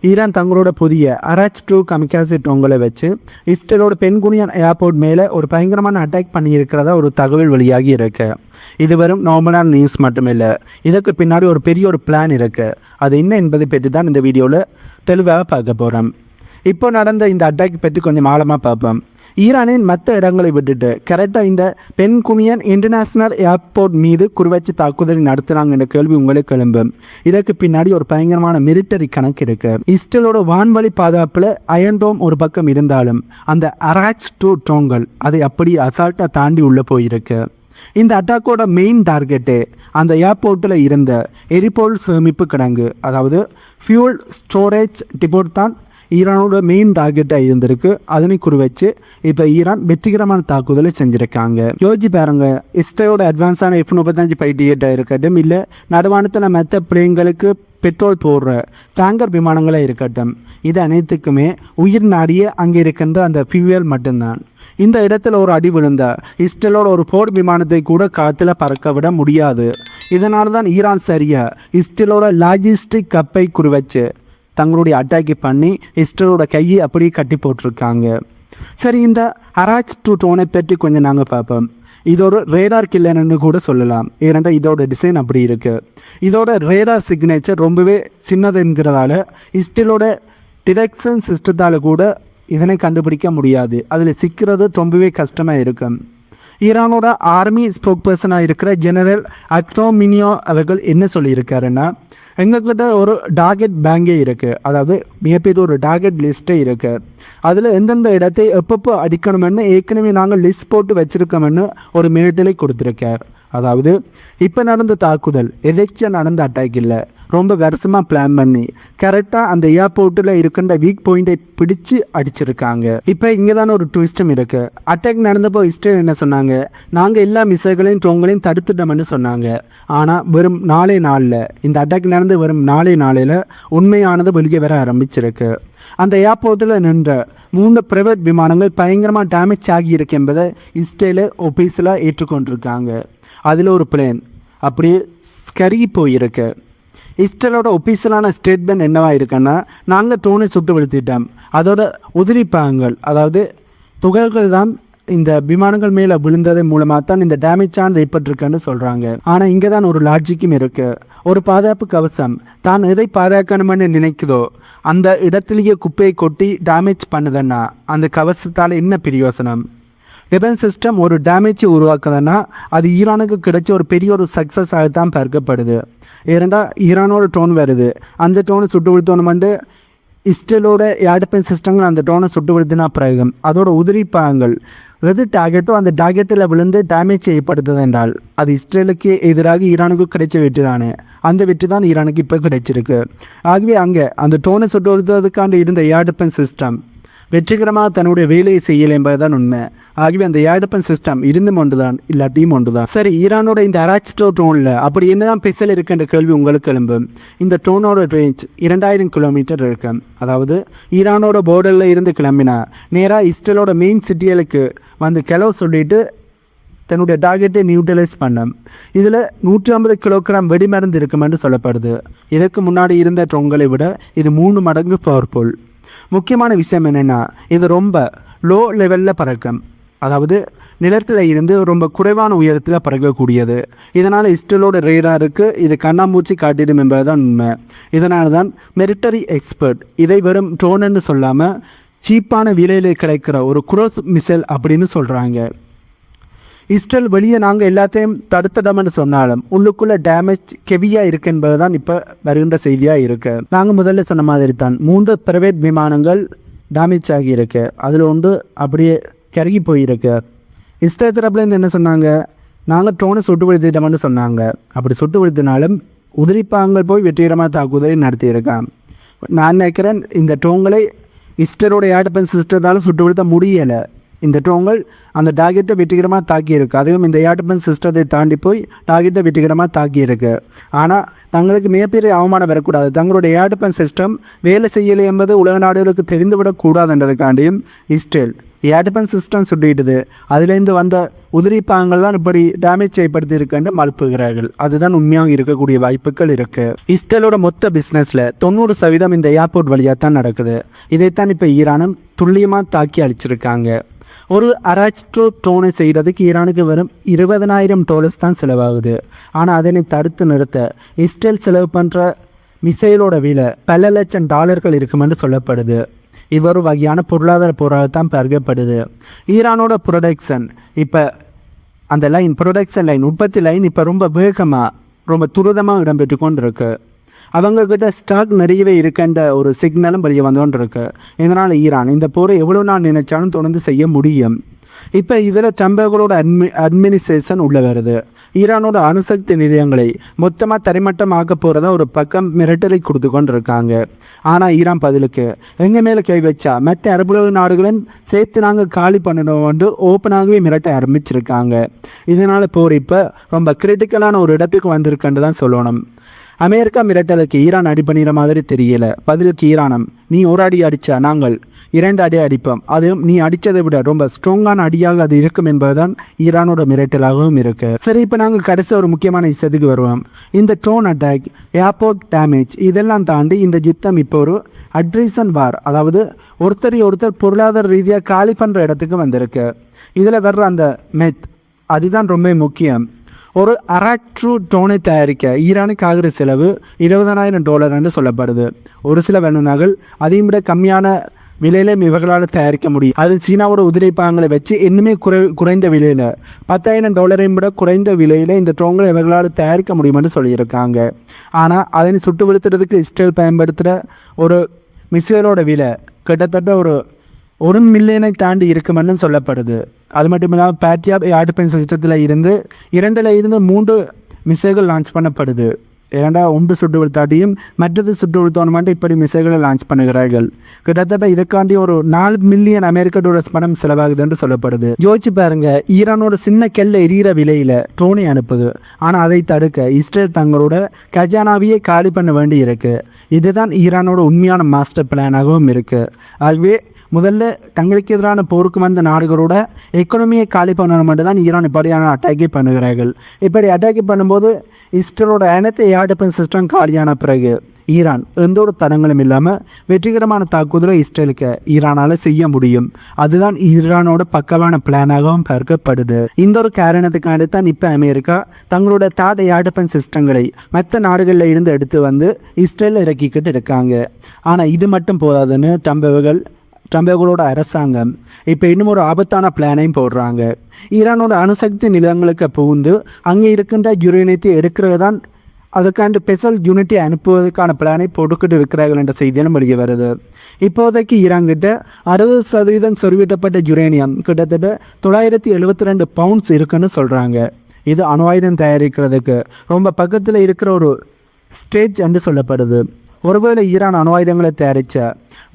Iran தங்களோட புதிய அராச் 2 கமிகாசி ட்ரோன்களை வச்சு இஸ்ரேலோட பென்குனியன் ஏர்போர்ட் மேலே ஒரு பயங்கரமான அட்டாக் பண்ணியிருக்கிறதா ஒரு தகவல் வெளியாகி இருக்கு. இது வெறும் நார்மலான நியூஸ் மட்டுமில்லை, இதற்கு பின்னாடி ஒரு பெரிய ஒரு பிளான் இருக்குது. அது என்ன என்பதை பற்றி தான் இந்த வீடியோவில் தெளிவாக பார்க்க போகிறோம். இப்போ நடந்த இந்த அட்டாக் பற்றி கொஞ்சம் ஆழமாக பார்ப்போம். ஈரானின் மற்ற இடங்களை விட்டுட்டு கரெக்டாக இந்த பென்குனியன் இன்டர்நேஷ்னல் ஏர்போர்ட் மீது குறிவச்சு தாக்குதலை நடத்துகிறாங்க என்ற கேள்வி உங்களுக்கு எழும்பும். இதற்கு பின்னாடி ஒரு பயங்கரமான மிலிட்டரி கணக்கு இருக்குது. இஸ்ரேலோட வான்வழி பாதுகாப்பில் அயன் டோம் ஒரு பக்கம் இருந்தாலும் அந்த அராச் 2 ட்ரோன்கள் அதை அப்படி அசால்ட்டாக தாண்டி உள்ளே போயிருக்கு. இந்த அட்டாக்கோட மெயின் டார்கெட்டு அந்த ஏர்போர்ட்டில் இருந்த எரிபொருள் சேமிப்பு கிடங்கு, அதாவது ஃபியூல் ஸ்டோரேஜ் டிபோட் தான் ஈரானோட மெயின் டார்கெட்டாக இருந்திருக்கு. அதனை குறிவச்சு இப்போ ஈரான் வெற்றிகரமான தாக்குதலை செஞ்சுருக்காங்க. யோசிச்சு பாருங்க, இஸ்ரேலோட அட்வான்ஸான F-35 ஃபைட்டர் இருக்கட்டும், இல்லை நடுவானத்தில் மற்ற பிளேன்களுக்கு பெட்ரோல் போடுற டேங்கர் விமானங்களாக இருக்கட்டும், இது அனைத்துக்குமே உயிர் நாடியே அங்கே இருக்கின்ற அந்த ஃபியூயல் மட்டும்தான். இந்த இடத்துல ஒரு அடி விழுந்தால் இஸ்ரேலோட ஒரு போர் விமானத்தை கூட காற்றுல பறக்க விட முடியாது. இதனால தான் ஈரான் சரியாக இஸ்ரேலோட லாஜிஸ்டிக் கப்பை குறிவச்சு தங்களுடைய அட்டாக்கி பண்ணி இஸ்ரேலோட கையை அப்படியே கட்டி போட்டிருக்காங்க. சரி, இந்த அராச் 2 ட்ரோனை பற்றி கொஞ்சம் நாங்கள் பார்ப்போம். இதோட ரேடார் கில்லர்னு கூட சொல்லலாம், ஏனென்றால் இதோட டிசைன் அப்படி இருக்குது. இதோட ரேடார் சிக்னேச்சர் ரொம்பவே சின்னதுங்கிறதால இஸ்ரேலோட டிடெக்ஷன் சிஸ்டத்தால் கூட இதனை கண்டுபிடிக்க முடியாது. அதில் சிக்கிறது ரொம்பவே கஷ்டமாக இருக்கும். ஈரானோட ஆர்மி ஸ்போக் பர்சனாக இருக்கிற ஜெனரல் அக்தோமினியோ அவர்கள் என்ன சொல்லியிருக்காருன்னா, எங்கள்கிட்ட ஒரு டார்கெட் பேங்கே இருக்குது, அதாவது மிகப்பெரிய ஒரு டார்கெட் லிஸ்ட்டே இருக்குது. அதில் எந்தெந்த இடத்தை எப்பப்போ அடிக்கணுமென்னு ஏற்கனவே நாங்கள் லிஸ்ட் போட்டு வச்சுருக்கோம்னு ஒரு மினிட்டிலே கொடுத்துருக்கார். அதாவது இப்போ நடந்த தாக்குதல் எதாச்சும் நடந்த அட்டாக் இல்லை, ரொம்ப வருஷமாக பிளான் பண்ணி கரெக்டாக அந்த ஏர்போர்ட்டில் இருக்கின்ற வீக் பாயிண்டை பிடிச்சு அடிச்சிருக்காங்க. இப்போ இங்கே தானே ஒரு ட்விஸ்டும் இருக்குது. அட்டாக் நடந்தப்போ இஸ்ரேல் என்ன சொன்னாங்க, நாங்கள் எல்லா மிசைல்களையும் ட்ரோன்களையும் தடுத்துட்டோம்னு சொன்னாங்க. ஆனால் வெறும் 4 நாளில் இந்த அட்டாக் நடந்து வெறும் 4 நாளில் உண்மையானது வெளியே வர ஆரம்பிச்சிருக்கு. அந்த ஏர்போர்ட்டில் நின்ற 3 பிரைவேட் விமானங்கள் பயங்கரமாக டேமேஜ் ஆகியிருக்கு என்பதை இஸ்ரேல் ஒஃபீஸியலாக ஏற்றுக்கொண்டிருக்காங்க. அதில் ஒரு பிளேன் அப்படியே கருகி போயிருக்கு. இஸ்ரேலோட ஒஃபீஷியலான ஸ்டேட்மெண்ட் என்னவாக இருக்குன்னா, நாங்கள் ட்ரோனை சுட்டு வீழ்த்திட்டோம், அதோட உதிரிப்பாகங்கள் அதாவது துகள்கள் தான் இந்த விமானங்கள் மேலே விழுந்ததன் மூலமாக தான் இந்த டேமேஜ் ஆனது ஏற்பட்டிருக்குன்னு சொல்கிறாங்க. ஆனால் இங்கே தான் ஒரு லாஜிக்கும் இருக்குது. ஒரு பாதுகாப்பு கவசம் தான் எதை பாதுகாக்கணும்னு நினைக்குதோ அந்த இடத்துலையே குப்பையை கொட்டி டேமேஜ் பண்ணுதுன்னா அந்த கவசத்தால் என்ன பிரயோசனம்? வெப்பன் சிஸ்டம் ஒரு டேமேஜை உருவாக்குதுன்னா அது ஈரானுக்கு கிடைச்ச ஒரு பெரிய ஒரு சக்ஸஸ் ஆகத்தான் பார்க்கப்படுது. ஏனெண்டா ஈரானோட ட்ரோன் வருது, அந்த ட்ரோனை சுட்டு விழுத்தோணுமெண்டு இஸ்ரேலோட ஏர் டிஃபென்ஸ் சிஸ்டங்கள் அந்த ட்ரோனை சுட்டு விழுத்தினா பிறகு அதோட உதிரிப்பாகங்கள் எது டார்கெட்டோ அந்த டார்கெட்டில் விழுந்து டேமேஜ் செய்யப்படுது என்றால் அது இஸ்ரேலுக்கு எதிராக ஈரானுக்கு கிடைச்ச வெற்றி தானே. அந்த வெற்றி தான் ஈரானுக்கு இப்போ கிடைச்சிருக்கு. ஆகவே அங்கே அந்த ட்ரோனை சுட்டு விழுத்துறதுக்காண்டு இருந்த ஏர் டிஃபென்ஸ் சிஸ்டம் வெற்றிகரமாக தன்னுடைய வேலையை செய்யலை என்பதுதான் உண்மை. ஆகவே அந்த ஏர் டிஃபென்ஸ் சிஸ்டம் இருந்தும் ஒன்று தான், இல்லாட்டியும் ஒன்று தான். சரி, ஈரானோட இந்த அராச் 2 ட்ரோனில் அப்படி என்னதான் ஸ்பெஷல் இருக்குன்ற கேள்வி உங்களுக்கு எழும்பும். இந்த ட்ரோனோட ரேஞ்ச் 2000 கிலோமீட்டர் இருக்கு. அதாவது ஈரானோட போர்டரில் இருந்து கிளம்பினா நேராக இஸ்ரேலோட மெயின் சிட்டிகளுக்கு வந்து கிளவு சொல்லிட்டு தன்னுடைய டார்கெட்டை நியூட்ரலைஸ் பண்ணோம். இதில் 150 கிலோகிராம் வெடிமருந்து இருக்குமென்று சொல்லப்படுது. இதற்கு முன்னாடி இருந்த ட்ரோன்களை விட இது 3 மடங்கு பவர்ஃபுல். முக்கியமான விஷயம் என்னென்னா, இது ரொம்ப லோ லெவலில் பறக்கும், அதாவது நிலத்தில் இருந்து ரொம்ப குறைவான உயரத்தில் பறக்கக்கூடியது. இதனால் இஸ்ரேலோட ரேடாருக்கு இது கண்ணாமூச்சி காட்டிடும் என்பதுதான் உண்மை. இதனால தான் மிலிட்டரி எக்ஸ்பர்ட் இதை வெறும் ட்ரோன்னு சொல்லாமல் சீப்பான விலையில் கிடைக்கிற ஒரு குரோஸ் மிசைல் அப்படின்னு சொல்கிறாங்க. இஸ்ரேல் வெளியே நாங்கள் எல்லாத்தையும் தடுத்துட்டோம்னு சொன்னாலும் உள்ளுக்குள்ளே டேமேஜ் ஹெவியாக இருக்குது என்பது தான் இப்போ வருகின்ற செய்தியாக இருக்குது. நாங்கள் முதல்ல சொன்ன மாதிரி தான் 3 பிரைவேட் விமானங்கள் டேமேஜ் ஆகியிருக்கு. அதில் ஒன்று அப்படியே கருகி போயிருக்கு. இஸ்ரேல் தரப்புலேருந்து என்ன சொன்னாங்க, நாங்கள் ட்ரோனை சுட்டு வீழ்த்திட்டோம்னு சொன்னாங்க. அப்படி சுட்டு வீழ்த்தினாலும் உதிரிப்பாகங்கள் போய் வெற்றிகரமாக தாக்குதலை நடத்தியிருக்கான். நான் நினைக்கிறேன் இந்த ட்ரோன்களை இஸ்ரேலோட ஏர் டிஃபென்ஸ் சிஸ்டத்தால் சுட்டு வீழ்த்த முடியலை. இந்த ட்ரோன்கள் அந்த டார்கெட்டை வெற்றிகரமாக தாக்கியிருக்கு. அதுவும் இந்த ஏர் டிஃபென்ஸ் சிஸ்டத்தை தாண்டி போய் டார்கெட்டை வெற்றிகரமாக தாக்கியிருக்கு. ஆனால் தங்களுக்கு மிகப்பெரிய அவமானம் வரக்கூடாது, தங்களுடைய ஏர் டிஃபென்ஸ் சிஸ்டம் வேலை செய்யலை என்பது உலக நாடுகளுக்கு தெரிந்துவிடக்கூடாது என்றதுக்காண்டியும் இஸ்ரேல் ஏர் டிஃபென்ஸ் சிஸ்டம் சுட்டிடுது, அதுலேருந்து வந்த உதிரி பாகங்கள் தான் இப்படி டேமேஜ் செய்யப்படுத்தி இருக்குன்னு மறுப்புகிறார்கள். அதுதான் உண்மையாக இருக்கக்கூடிய வாய்ப்புகள் இருக்குது. இஸ்ரேலோட மொத்த பிஸ்னஸில் 90% இந்த ஏர்போர்ட் வழியாக தான் நடக்குது. இதைத்தான் இப்போ ஈரானும் துல்லியமாக தாக்கி அழிச்சிருக்காங்க. ஒரு அராச்ட்ரோ ட்ரோனை செய்கிறதுக்கு ஈரானுக்கு வெறும் $20,000 தான் செலவாகுது. ஆனால் அதனை தடுத்து நிறுத்த இஸ்ரேல் செலவு பண்ணுற மிசைலோட விலை பல லட்சம் டாலர்கள் இருக்குமென்று சொல்லப்படுது. இது ஒரு வகையான பொருளாதார போராகத்தான் கருதப்படுது. ஈரானோட ப்ரொடக்ஷன் இப்போ அந்த ப்ரொடக்ஷன் லைன் உற்பத்தி லைன் இப்போ ரொம்ப வேகமாக ரொம்ப துரிதமாக இடம்பெற்று கொண்டு இருக்கு. அவங்கக்கிட்ட ஸ்டாக் நிறையவே இருக்கின்ற ஒரு சிக்னலும் வெளியே வந்துகொண்டு இருக்கு. இதனால் ஈரான் இந்த போரை எவ்வளோ நாள் நினைச்சாலும் தொடர்ந்து செய்ய முடியும். இப்போ இதில் ட்ரம்பர்களோட அட்மினிஸ்ட்ரேஷன் உள்ள வருது. ஈரானோட அணுசக்தி நிலையங்களை மொத்தமாக தரைமட்டமாக்க போகிறதா ஒரு பக்கம் மிரட்டலை கொடுத்து கொண்டு இருக்காங்க. ஆனால் ஈரான் பதிலுக்கு எங்கள் மேலே கை வச்சா மற்ற அரபு நாடுகளும் சேர்த்து நாங்கள் காலி பண்ணணும் ஓப்பனாகவே மிரட்ட ஆரம்பிச்சிருக்காங்க. இதனால் போர் இப்போ ரொம்ப கிரிட்டிக்கலான ஒரு இடத்துக்கு வந்திருக்குன்னு தான் சொல்லணும். அமெரிக்கா மிரட்டலுக்கு ஈரான் அடி பண்ணிடுற மாதிரி தெரியல. பதிலுக்கு ஈரானம் நீ ஒரு அடி அடித்தா நாங்கள் 2 அடி அடிப்போம், அதுவும் நீ அடித்ததை விட ரொம்ப ஸ்ட்ராங்கான அடியாக அது இருக்கும் என்பதுதான் ஈரானோட மிரட்டலாகவும் இருக்குது. சரி, இப்போ நாங்கள் கடைசி ஒரு முக்கியமான விஷயத்துக்கு வருவோம். இந்த ட்ரோன் அட்டாக், ஏர்போர்ட் டேமேஜ் இதெல்லாம் தாண்டி இந்த யுத்தம் இப்போ ஒரு அட்ரிசன் வார், அதாவது ஒருத்தர் பொருளாதார ரீதியாக காலி பண்ணுற இடத்துக்கு வந்திருக்கு. இதில் வர்ற அந்த அதுதான் ரொம்ப முக்கியம். ஒரு அராக்ட்ரூ ட்ரோனை தயாரிக்க ஈரானுக்கு ஆகிற செலவு $20,000 சொல்லப்படுது. ஒரு சில வல்லுநர்கள் அதையும் விட கம்மியான விலையில இவர்களால் தயாரிக்க முடியும். அது சீனாவோட உதிரி பாகங்களை வச்சு இன்னுமே குறைந்த விலையில் $10,000 விட குறைந்த விலையில் இந்த ட்ரோன்களை இவர்களால் தயாரிக்க முடியும்னு சொல்லியிருக்காங்க. ஆனால் அதனை சுட்டு வீழ்த்துறதுக்கு இஸ்ரேல் பயன்படுத்துகிற ஒரு மிசைலோட விலை கிட்டத்தட்ட ஒரு $1 மில்லியனை தாண்டி இருக்குமென்னு சொல்லப்படுது. அது மட்டும் இல்லாமல் பேட்ரியாட் ஏர் டிஃபென்ஸ் சிஸ்டத்தில் இருந்து 3 மிசைல்கள் லான்ச் பண்ணப்படுது. ஒன்று சுட்டு வீழ்த்தாட்டியும் மற்றது சுட்டு வீழ்த்தோன்னு இப்படி மிசைல்களை லான்ச் பண்ணுகிறார்கள். கிட்டத்தட்ட இதுக்காண்டி ஒரு $4 மில்லியன் $4 பணம் செலவாகுது என்று சொல்லப்படுது. யோசிச்சு பாருங்க, ஈரானோட சின்ன கெல்ல எரிகிற விலையில் ட்ரோனை அனுப்புது. ஆனால் அதை தடுக்க இஸ்ரேல் தங்களோட கஜானாவையே காலி பண்ண வேண்டி இருக்கு. இதுதான் ஈரானோட உண்மையான மாஸ்டர் பிளானாகவும் இருக்குது. ஆகவே முதல்ல தங்களுக்கு எதிரான போருக்கு வந்த நாடுகளோட எக்கனமியை காலி பண்ணணும் மட்டும் தான் ஈரான் இப்படியான அட்டாக்கே பண்ணுகிறார்கள். இப்படி அட்டாக்கி பண்ணும்போது இஸ்ரேலோட அனைத்து ஏர் டிஃபென்ஸ் சிஸ்டம் காலியான பிறகு ஈரான் எந்த ஒரு தடங்களும் இல்லாமல் வெற்றிகரமான தாக்குதலை இஸ்ரேலுக்கு ஈரானால் செய்ய முடியும். அதுதான் ஈரானோட பக்கமான பிளானாகவும் பார்க்கப்படுது. இந்த ஒரு காரணத்துக்காண்டி தான் இப்போ அமெரிக்கா தங்களோட ஏர் டிஃபென்ஸ் சிஸ்டங்களை மற்ற நாடுகளில் இருந்து எடுத்து வந்து இஸ்ரேலில் இறக்கிக்கிட்டு இருக்காங்க. ஆனால் இது மட்டும் போதாதுன்னு ட்ரம்பர்களோட அரசாங்கம் இப்போ இன்னும் ஒரு ஆபத்தான பிளானையும் போடுறாங்க. ஈரானோட அணுசக்தி நிலங்களுக்கு புகுந்து அங்கே இருக்கின்ற யுரேனியத்தை எடுக்கிறது தான் அதுக்காண்டு ஸ்பெஷல் யூனிட்டி அனுப்புவதற்கான பிளானை போட்டுக்கிட்டு இருக்கிறார்கள் என்ற செய்தியும் வெளியே வருது. இப்போதைக்கு ஈரான் கிட்ட 60% சொருவிட்டப்பட்ட யுரேனியம் கிட்டத்தட்ட 972 பவுண்ட்ஸ் இருக்குன்னு சொல்கிறாங்க. இது அணு ஆயுதம் தயாரிக்கிறதுக்கு ரொம்ப பக்கத்தில் இருக்கிற ஒரு ஸ்டேஜ் என்று சொல்லப்படுது. ஒருவேளை ஈரான் அணு ஆயுதங்களை தயாரித்த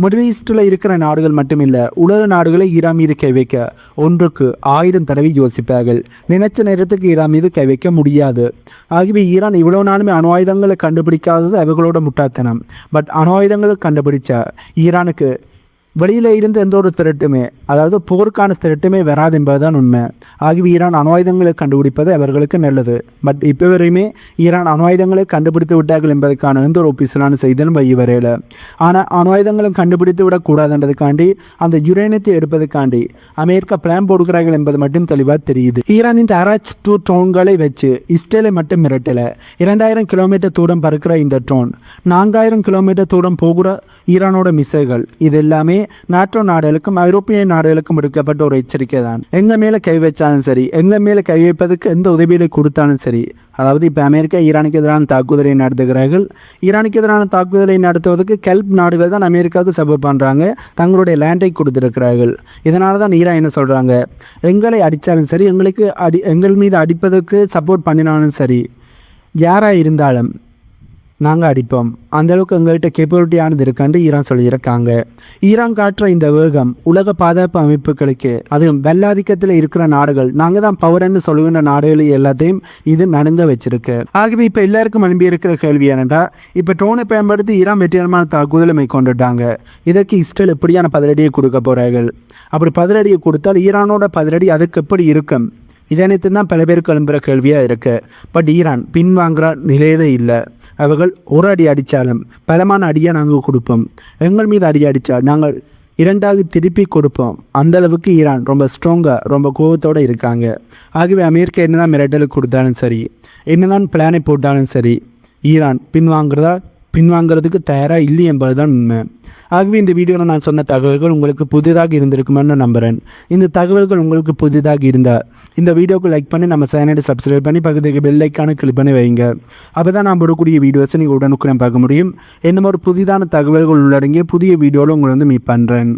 மிடில் ஈஸ்டில் இருக்கிற நாடுகள் மட்டுமில்லை, உலக நாடுகளை ஈரான் மீது கை வைக்க 1க்கு 1000 தடவை யோசிப்பார்கள். நினைச்ச நேரத்துக்கு ஈரான் மீது கை வைக்க முடியாது. ஆகவே ஈரான் இவ்வளோ நாளுமே அணு ஆயுதங்களை கண்டுபிடிக்காதது அவர்களோட முட்டாள்தனம். பட் அணு ஆயுதங்களை கண்டுபிடிச்ச ஈரானுக்கு வெளியில் இருந்து எந்த ஒரு திரட்டுமே, அதாவது போருக்கான திரட்டுமே வராது என்பதுதான் உண்மை. ஆகவே ஈரான் அணு ஆயுதங்களை கண்டுபிடிப்பது அவர்களுக்கு நல்லது. பட் இப்போ வரையுமே ஈரான் அணு ஆயுதங்களை கண்டுபிடித்து விட்டார்கள் என்பதற்கான எந்த ஒரு ஒபிஷியலான செய்தியும் வரையில. ஆனால் அணு ஆயுதங்களை கண்டுபிடித்து விடக்கூடாதுன்றதுக்காண்டி அந்த யுரேனியத்தை எடுப்பதற்காண்டி அமெரிக்கா பிளான் போடுகிறார்கள் என்பது மட்டும் தெளிவாக தெரியுது. ஈரானின் அராச் 2 ட்ரோன்களை வச்சு இஸ்ரேலை மட்டும் மிரட்டலை. 2000 கிலோமீட்டர் தூரம் பறக்கிற இந்த ட்ரோன், 4000 கிலோமீட்டர் தூரம் போகிற ஈரானோட மிசைல்கள், இது எல்லாமே நாட்டோ நாடுகளுக்கும் ஐரோப்பிய நாடுகளுக்கும் எடுக்கப்பட்ட ஒரு எச்சரிக்கை தான். எங்கள் மேலே கை வச்சாலும் சரி, எங்கள் மேலே கை வைப்பதற்கு எந்த உதவியை கொடுத்தாலும் சரி, அதாவது இப்போ அமெரிக்கா ஈரானுக்கு எதிரான தாக்குதலை நடத்துகிறார்கள். ஈரானுக்கு எதிரான தாக்குதலை நடத்துவதற்கு கல்ப் நாடுகள் தான் அமெரிக்காவுக்கு சப்போர்ட் பண்ணுறாங்க, தங்களுடைய லேண்டை கொடுத்துருக்கிறார்கள். இதனால தான் ஈரான் என்ன சொல்கிறாங்க, எங்களை அடித்தாலும் சரி, எங்கள் மீது அடிப்பதற்கு சப்போர்ட் பண்ணினாலும் சரி, யாராக இருந்தாலும் நாங்கள் அடிப்போம். அந்தளவுக்கு எங்கள்கிட்ட கேப்பபிலிட்டியானது இருக்கான்னு ஈரான் சொல்லியிருக்காங்க. ஈரான் காட்டுற இந்த வேகம் உலக பாதுகாப்பு அமைப்புகளுக்கு, அதுவும் வெள்ளாதிக்கத்தில் இருக்கிற நாடுகள், நாங்கள் தான் பவர்ன்னு சொல்லுகின்ற நாடுகள் எல்லாத்தையும் இது நடுங்க வச்சிருக்கு. ஆகவே இப்போ எல்லாருக்கும் அனுப்பி இருக்கிற கேள்வி என்னென்னா, இப்போ ட்ரோனை பயன்படுத்தி ஈரான் வெற்றிகரமான தாக்குதலை மேற்கொண்டுட்டாங்க. இதற்கு இஸ்ரேல் எப்படியான பதிலடியை கொடுக்க போகிறார்கள்? அப்படி பதிலடியை கொடுத்தால் ஈரானோட பதிலடி அதுக்கு எப்படி இருக்கும்? இதனைத்து தான் பல பேருக்கு எழும்புகிற கேள்வியாக இருக்குது. பட் ஈரான் பின்வாங்குற நிலையிலே இல்லை. அவர்கள் ஒரு அடி அடித்தாலும் பலமான அடியாக நாங்கள் கொடுப்போம். எங்கள் மீது அடி அடித்தால் நாங்கள் இரண்டாவது திருப்பி கொடுப்போம். அந்தளவுக்கு ஈரான் ரொம்ப ஸ்ட்ராங்காக, ரொம்ப கோபத்தோடு இருக்காங்க. ஆகவே அமெரிக்கா என்ன தான் மிரட்டலுக்கு கொடுத்தாலும் சரி, என்ன தான் பிளானை போட்டாலும் சரி, ஈரான் பின்வாங்கிறதுக்கு தயாராக இல்லை என்பது தான் உண்மை. ஆகவே இந்த வீடியோவில் நான் சொன்ன தகவல்கள் உங்களுக்கு புதிதாக இருந்திருக்குமென்னு நம்புகிறேன். இந்த தகவல்கள் உங்களுக்கு புதிதாக இருந்தால் இந்த வீடியோக்கு லைக் பண்ணி நம்ம சேனலை சப்ஸ்கிரைப் பண்ணி பக்கத்துக்கு பெல் ஐக்கானை கிளிக் பண்ணி வைங்க. அப்போ தான் நான் போடக்கூடிய வீடியோஸை நீங்கள் உடனுக்குடன் பார்க்க முடியும். இந்த மாதிரி புதிதான தகவல்கள் உள்ளடங்கிய புதிய வீடியோவில் உங்களை மீட் பண்ணுறேன்.